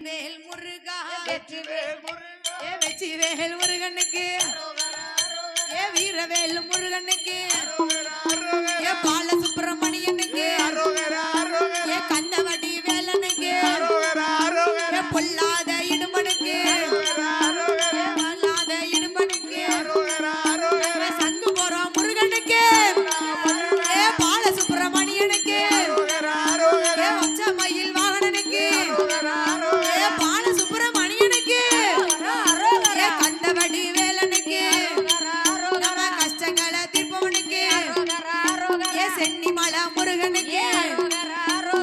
வேல் முருகா வெற்றிவேல் முருகனுக்கு ஏ வீரவேல் முருகனுக்கு ஏ பாலசுப்பிரமணியனுக்கு ஏ கந்தவடி வேலனுக்கு ஏ பொல்லாத இடுமனுக்கு பொல்லாத இடுமனுக்கு சங்கு போறோம் முருகனுக்கு ஏ பாலசுப்பிரமணியனுக்கு ஏ உச்சமயில் வாகனனுக்கு ஏ பாலசுப்பிரமணியனுக்கு ஏ கந்தவடி வேலனுக்கு நம்ம கஷ்டங்களை தீர்ப்பவனுக்கு ஏ சென்னிமலை முருகனுக்கு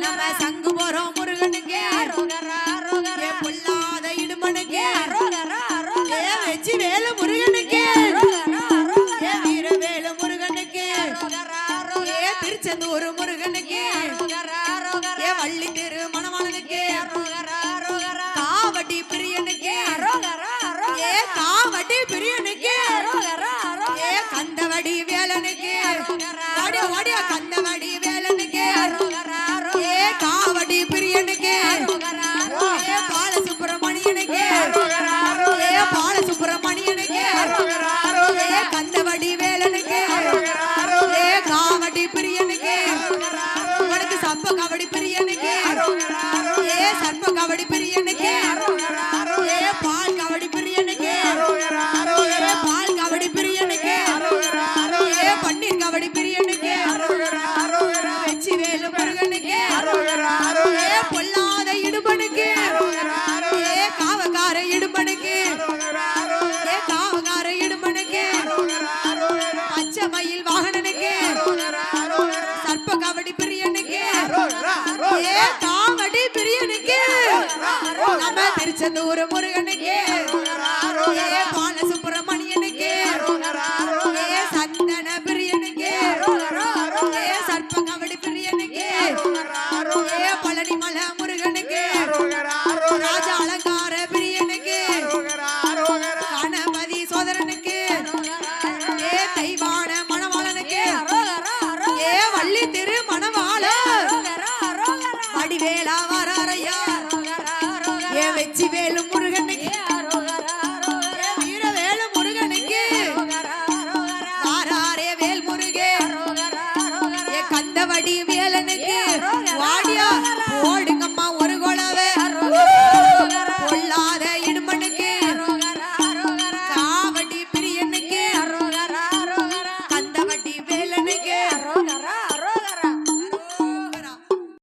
நம்ம சங்கு போறோம் முருகனுக்கு ஏ பொல்லாத இடுமனுக்கு ஏ வெற்றிவேல் முருகனுக்கு ஏ வீரவேல் முருகனுக்கு ஏ திருச்செந்தூர் முருகனுக்கு ஏ வள்ளி திரு மணவாளனுக்கு காவடி பிரியனுக்கு ஏ காவடி பிரியனுக்கு ஏ கந்தவடி வேலனுக்கு ஓடியா ஓடியா கந்தவடி வேலனுக்கு ஏ காவடி பிரியனுக்கு ஏ பாலசுப்பிரமணியனுக்கு ஏ பாலசுப்பிரமணியனுக்கு ஏ கந்தவடி வேலனுக்கு ஏ காவடி பிரியனுக்கு உனக்கு சப்ப கவடி பிரியனுக்கு ஏ சர்ப்ப கவடி பிரியனுக்கு ஏ பால் கவடி பிரியனுக்கு ஏ பால் கவடி பிரியனுக்கு ஏ பன்னீர் கவடி பிரியனுக்கு வெற்றிவேல் முருகனுக்கு ஏ பொல்லாத இடுபனுக்கு ஏ காவக்கார இடுபனுக்கு ஏ காவக்கார இடுபனுக்கு பச்சைமயில் வாகனனுக்கு சர்ப்ப கவடி பிரியனுக்கு ஏ காவடி பிரியனுக்கு நம்ம திருச்செந்தூர் முருகனுக்கு ஏ பாலசுப்பிரமணியனுக்கு ஏ சந்தன பிரியனுக்கு ஏ சர்ப்ப கவடி பிரியனுக்கு ஏ பழனிமலை முருகனுக்கு ராஜ அலங்கார பிரியனுக்கு கணபதி சோதரனுக்கு ஏ தெய்வான மணவாளனுக்கு ஏ வள்ளி திரு மணவாள வடிவேலா வராரையா ஏ வெற்றிவேல் முருகனுக்கு